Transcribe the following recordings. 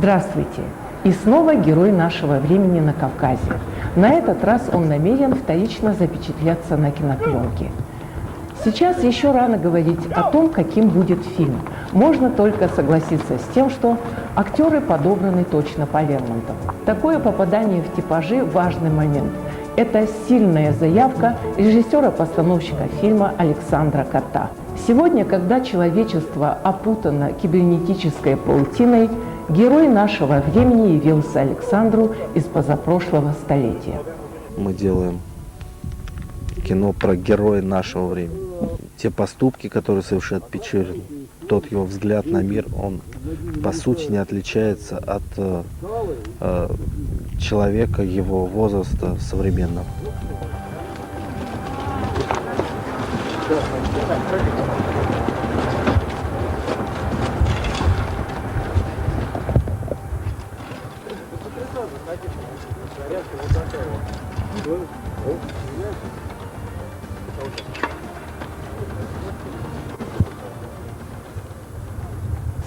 Здравствуйте! И снова герой нашего времени на Кавказе. На этот раз он намерен вторично запечатляться на кинопленке. Сейчас еще рано говорить о том, каким будет фильм. Можно только согласиться с тем, что актеры подобраны точно по Лермонтову. Такое попадание в типажи – важный момент. Это сильная заявка режиссера-постановщика фильма Александра Кота. Сегодня, когда человечество опутано кибернетической паутиной, герой нашего времени явился Александру из позапрошлого столетия. Мы делаем кино про героя нашего времени. Те поступки, которые совершает Печорин, тот его взгляд на мир, он по сути не отличается от человека его возраста современного.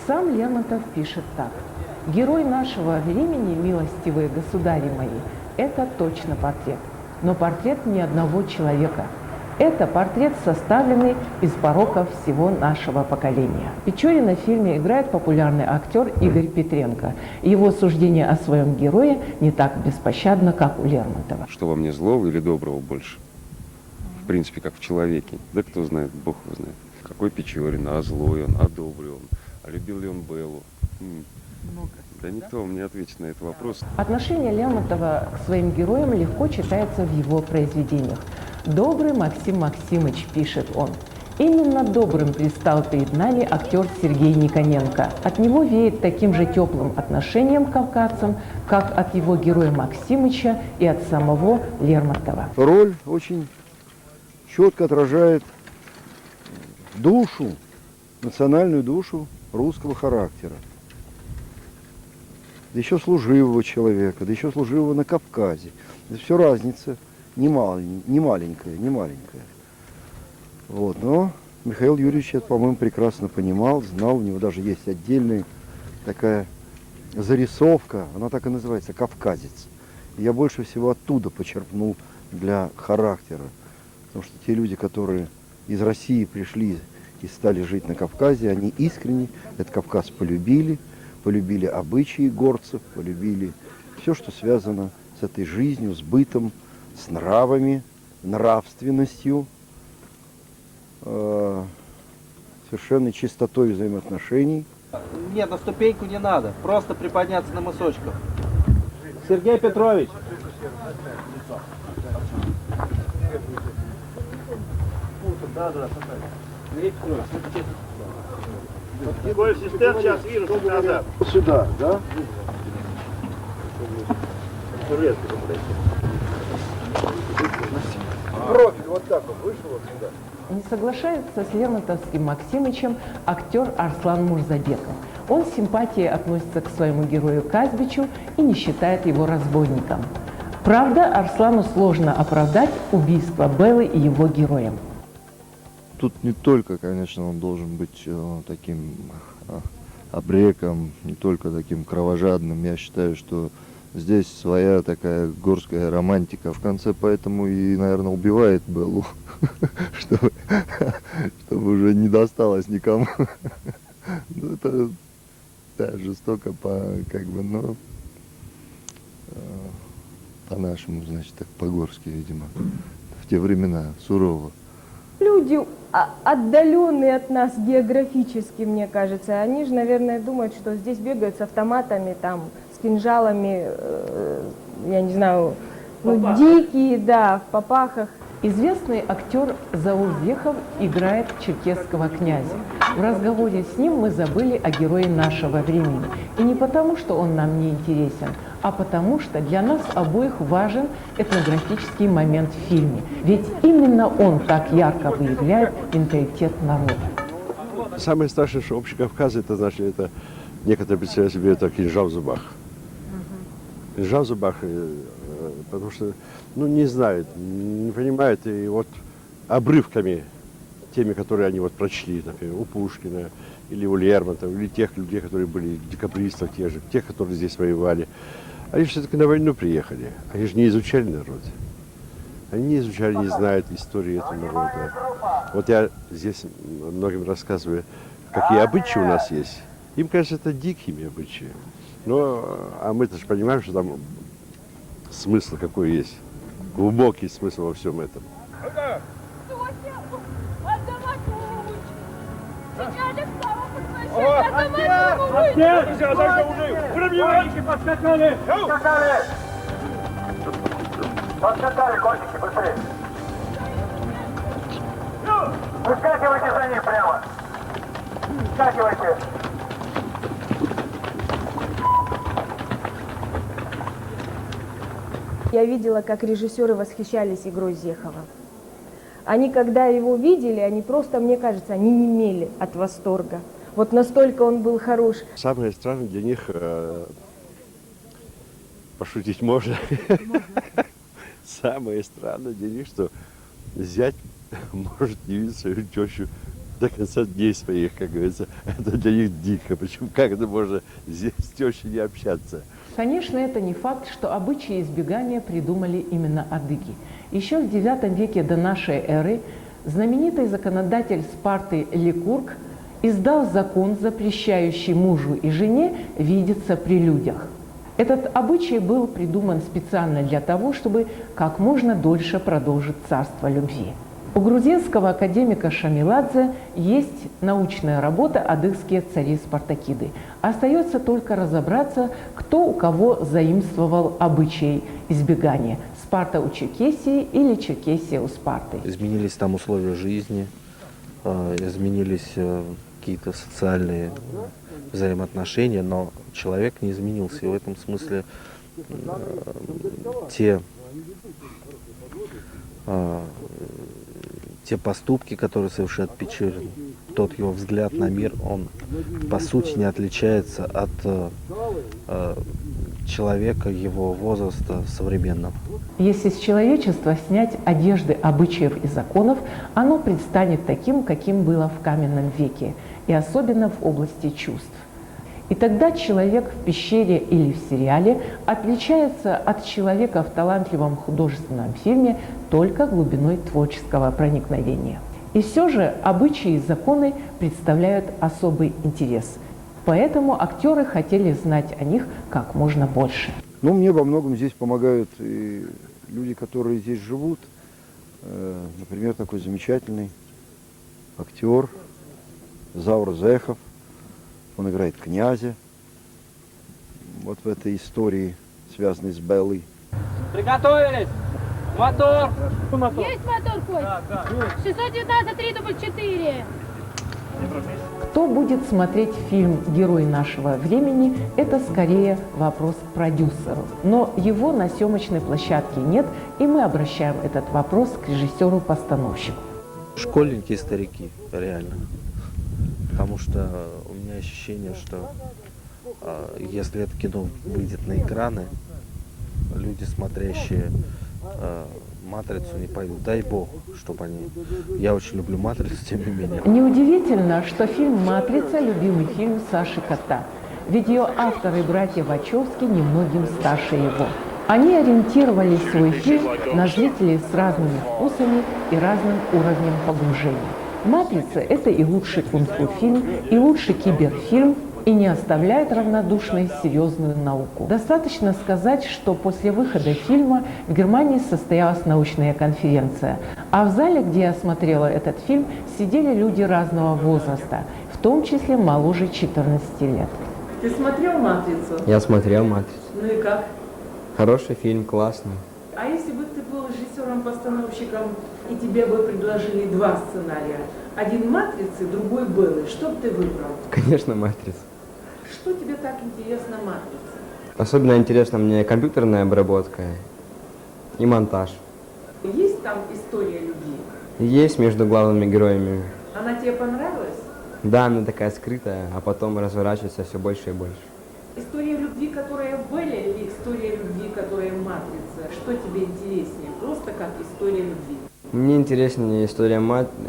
Сам Лермонтов пишет так. «Герой нашего времени, милостивые государи мои, это точно портрет. Но портрет не одного человека. Это портрет, составленный из пороков всего нашего поколения». Печорина в фильме играет популярный актер Игорь Петренко. Его суждение о своем герое не так беспощадно, как у Лермонтова. Что во мне злого или доброго больше? В принципе, как в человеке. Да кто знает, Бог его знает. Какой Печорин, а злой он, а добрый он, а любил ли он Беллу? Да никто мне ответит на этот вопрос. Отношение Лермонтова к своим героям легко читается в его произведениях. «Добрый Максим Максимыч», пишет он. Именно добрым предстал перед нами актер Сергей Никоненко. От него веет таким же теплым отношением к кавказцам, как от его героя Максимыча и от самого Лермонтова. Роль очень четко отражает душу, национальную душу русского характера. Да еще служивого человека, да еще служивого на Кавказе. Это все разница не маленькая. Вот, но Михаил Юрьевич это, по-моему, прекрасно понимал, знал. У него даже есть отдельная такая зарисовка, она так и называется, «Кавказец». И я больше всего оттуда почерпнул для характера. Потому что те люди, которые из России пришли и стали жить на Кавказе, они искренне этот Кавказ полюбили обычаи горцев, полюбили все, что связано с этой жизнью, с бытом, с нравами, нравственностью, совершенной чистотой взаимоотношений. Нет, на ступеньку не надо, просто приподняться на мысочках. Сергей Петрович! Сколько сестер сейчас вижу, сколько назад. Сюда, да? Профиль вот так вот вышел вот сюда. Не соглашается с Лермонтовским Максимычем актер Арслан Мурзабеков. Он с симпатией относится к своему герою Казбичу и не считает его разбойником. Правда, Арслану сложно оправдать убийство Беллы и его героем. Тут не только, конечно, он должен быть таким обреком, не только таким кровожадным. Я считаю, что здесь своя такая горская романтика. В конце поэтому и, наверное, убивает Беллу, чтобы уже не досталось никому. Ну, это, да, жестоко, но по-нашему, значит, так по-горски, видимо. В те времена сурово. Люди отдаленные от нас географически, мне кажется, они же, наверное, думают, что здесь бегают с автоматами, там, с кинжалами, я не знаю, дикие, да, в попахах. Известный актер Заур Вехов играет черкесского князя. В разговоре с ним мы забыли о герое нашего времени. И не потому, что он нам не интересен, а потому, что для нас обоих важен этнографический момент в фильме. Ведь именно он так ярко выявляет менталитет народа. Самое страшное, что общий Кавказ, это значит, это некоторые представляют себе это кинжал в зубах. Кинжал в зубах, потому что, не знают, не понимают, и вот обрывками теми, которые они вот прочли, например, у Пушкина или у Лермонтова, или тех людей, которые были декабристов, тех, которые здесь воевали. Они все-таки на войну приехали. Они же не изучали народ. Они не изучали, не знают истории этого народа. Вот я здесь многим рассказываю, какие обычаи у нас есть. Им кажется, это дикими обычаями. А мы-то же понимаем, что там смысл какой есть. Глубокий смысл во всем этом. Подскакали, кончики, быстрее! Выскакивайте за ним прямо! Выскакивайте! Я видела, как режиссеры восхищались игрой Зехова. Они, когда его видели, они просто, мне кажется, они немели от восторга. Вот настолько он был хорош. Самое странное для них, пошутить можно, самое странное для них, что зять может не видеть свою тещу до конца дней своих, как говорится. Это для них дико. Почему? Как это можно с тещей не общаться? Конечно, это не факт, что обычаи избегания придумали именно адыги. Еще в IX веке до нашей эры знаменитый законодатель Спарты Ликург издал закон, запрещающий мужу и жене видеться при людях. Этот обычай был придуман специально для того, чтобы как можно дольше продолжить царство любви. У грузинского академика Шамиладзе есть научная работа «Адыгские цари-спартакиды». Остается только разобраться, кто у кого заимствовал обычай избегания – Спарта у Черкесии или Черкесия у Спарты. Изменились там условия жизни, изменились какие-то социальные взаимоотношения, но человек не изменился. И в этом смысле те поступки, которые совершает Печорин, тот его взгляд на мир, он по сути не отличается от человека его возраста современного. Если с человечества снять одежды обычаев и законов, оно предстанет таким, каким было в каменном веке, и особенно в области чувств. И тогда человек в пещере или в сериале отличается от человека в талантливом художественном фильме только глубиной творческого проникновения. И все же обычаи и законы представляют особый интерес. Поэтому актеры хотели знать о них как можно больше. Ну, мне во многом здесь помогают и люди, которые здесь живут. Например, такой замечательный актер Заур Зехов. Он играет князя. Вот в этой истории, связанной с Беллой. Приготовились! Мотор! Есть мотор, Кость? Да. 619, 3 дубль 4. Кто будет смотреть фильм «Герой нашего времени» – это скорее вопрос к продюсеру. Но его на съемочной площадке нет, и мы обращаем этот вопрос к режиссеру-постановщику. Школьники и старики, реально. Потому что у меня ощущение, что если это кино выйдет на экраны, люди, смотрящие «Матрицу», не пойдут. Дай бог, чтобы они... Я очень люблю «Матрицу», тем не менее. Неудивительно, что фильм «Матрица» – любимый фильм Саши Кота. Ведь ее авторы, братья Вачовски, немногим старше его. Они ориентировали свой фильм на зрителей с разными вкусами и разным уровнем погружения. «Матрица» – это и лучший кунг-фу фильм, и лучший киберфильм, и не оставляет равнодушной серьезную науку. Достаточно сказать, что после выхода фильма в Германии состоялась научная конференция, а в зале, где я смотрела этот фильм, сидели люди разного возраста, в том числе моложе 14 лет. Ты смотрел «Матрицу»? Я смотрел «Матрицу». Ну и как? Хороший фильм, классный. А если бы ты был режиссером-постановщиком, и тебе бы предложили два сценария, один «Матрицы», другой «Беллы», что бы ты выбрал? Конечно, «Матрица». Что тебе так интересно в «Матрице»? Особенно интересна мне компьютерная обработка и монтаж. Есть там история любви? Есть между главными героями. Она тебе понравилась? Да, она такая скрытая, а потом разворачивается все больше и больше. История любви, которая в «Белле», или история любви, которая в «Матрице»? Что тебе интереснее? Просто как история любви? Мне интереснее история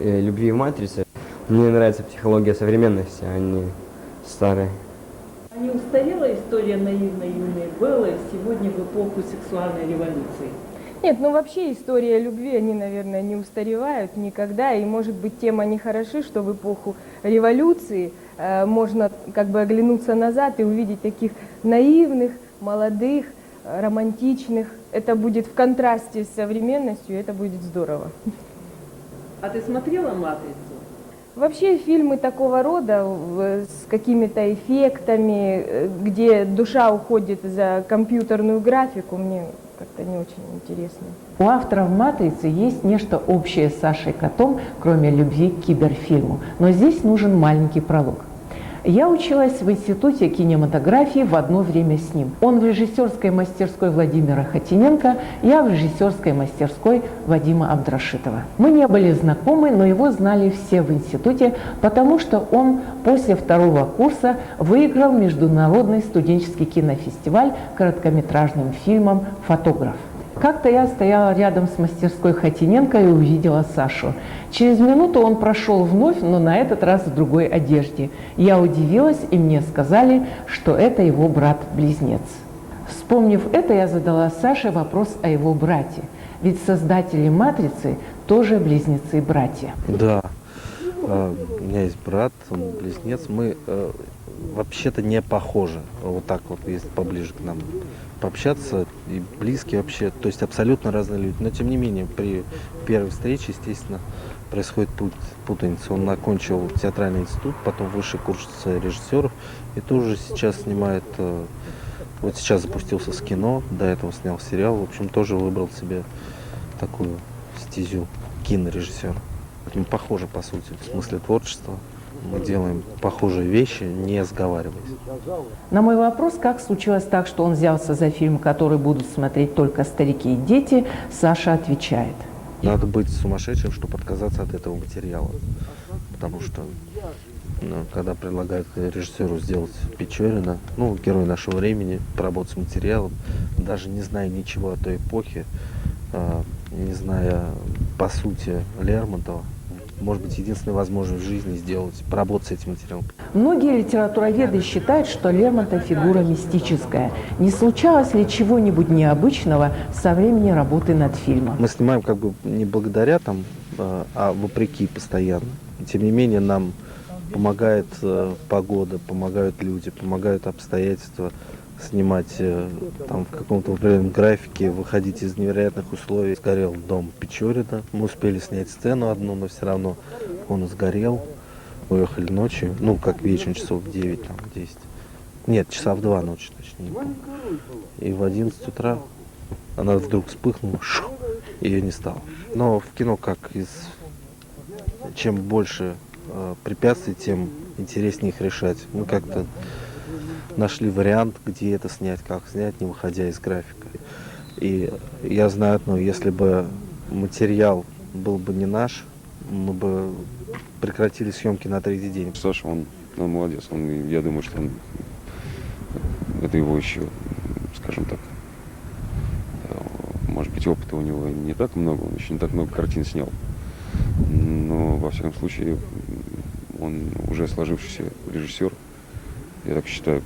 любви в «Матрице». Мне нравится психология современности, а не старой. А не устарела история наивной юной Беллы сегодня в эпоху сексуальной революции? Нет, ну вообще история любви, они, наверное, не устаревают никогда. И, может быть, тем они хороши, что в эпоху революции можно как бы оглянуться назад и увидеть таких наивных, молодых, романтичных. Это будет в контрасте с современностью, и это будет здорово. А ты смотрела «Матрицу»? Вообще фильмы такого рода с какими-то эффектами, где душа уходит за компьютерную графику, мне как-то не очень интересно. У авторов «Матрицы» есть нечто общее с Сашей Котом, кроме любви к киберфильму. Но здесь нужен маленький пролог. Я училась в Институте кинематографии в одно время с ним. Он в режиссерской мастерской Владимира Хотиненко, я в режиссерской мастерской Вадима Абдрашитова. Мы не были знакомы, но его знали все в институте, потому что он после второго курса выиграл международный студенческий кинофестиваль короткометражным фильмом «Фотограф». Как-то я стояла рядом с мастерской Хотиненко и увидела Сашу. Через минуту он прошел вновь, но на этот раз в другой одежде. Я удивилась, и мне сказали, что это его брат-близнец. Вспомнив это, я задала Саше вопрос о его брате. Ведь создатели «Матрицы» тоже близнецы-братья. Да, у меня есть брат, он близнец. Мы вообще-то не похожи. Вот так вот, если поближе к нам пообщаться, и близкие вообще, то есть абсолютно разные люди. Но тем не менее, при первой встрече, естественно, происходит путаница. Он окончил театральный институт, потом высший курс режиссеров, и тоже сейчас снимает, вот сейчас запустился с кино, до этого снял сериал, в общем, тоже выбрал себе такую стезю кинорежиссера. Мы похожи, по сути, в смысле творчества. Мы делаем похожие вещи, не сговариваясь. На мой вопрос, как случилось так, что он взялся за фильм, который будут смотреть только старики и дети, Саша отвечает. Надо быть сумасшедшим, чтобы отказаться от этого материала. Потому что, когда предлагают режиссеру сделать Печорина, герой нашего времени, поработать с материалом, даже не зная ничего о той эпохе, не зная, по сути, Лермонтова, может быть, единственная возможность в жизни сделать, поработать с этим материалом. Многие литературоведы считают, что Лермонтов фигура мистическая. Не случалось ли чего-нибудь необычного со времени работы над фильмом? Мы снимаем как бы не благодаря там, а вопреки постоянно. Тем не менее, нам помогает погода, помогают люди, помогают обстоятельства снимать там в каком-то определенном графике, выходить из невероятных условий. Сгорел дом Печорина. Мы успели снять сцену одну, но все равно он сгорел. Уехали ночью, как вечером, часов в 9, там, 10. Нет, часа в 2 ночи, точнее. И в 11 утра она вдруг вспыхнула, ее не стало. Но в кино чем больше препятствий, тем интереснее их решать. Мы как-то нашли вариант, где это снять, как снять, не выходя из графика. И я знаю одно, если бы материал был бы не наш, мы бы прекратили съемки на 3-й день. Саша, он молодец. Я думаю, что это его еще, скажем так, может быть, опыта у него не так много, он еще не так много картин снял. Но, во всяком случае, он уже сложившийся режиссер. Я так считаю,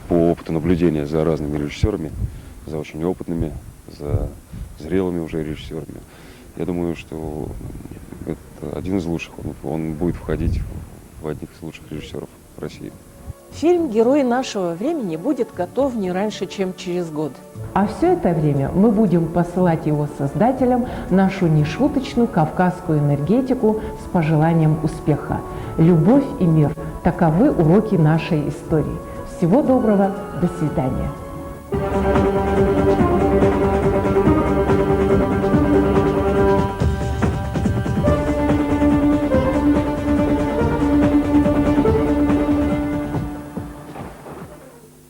по опыту наблюдения за разными режиссерами, за очень опытными, за зрелыми уже режиссерами. Я думаю, что это один из лучших. Он будет входить в одних из лучших режиссеров России. Фильм «Герои нашего времени» будет готов не раньше, чем через год. А все это время мы будем посылать его создателям нашу нешуточную кавказскую энергетику с пожеланием успеха. Любовь и мир – таковы уроки нашей истории. Всего доброго, до свидания.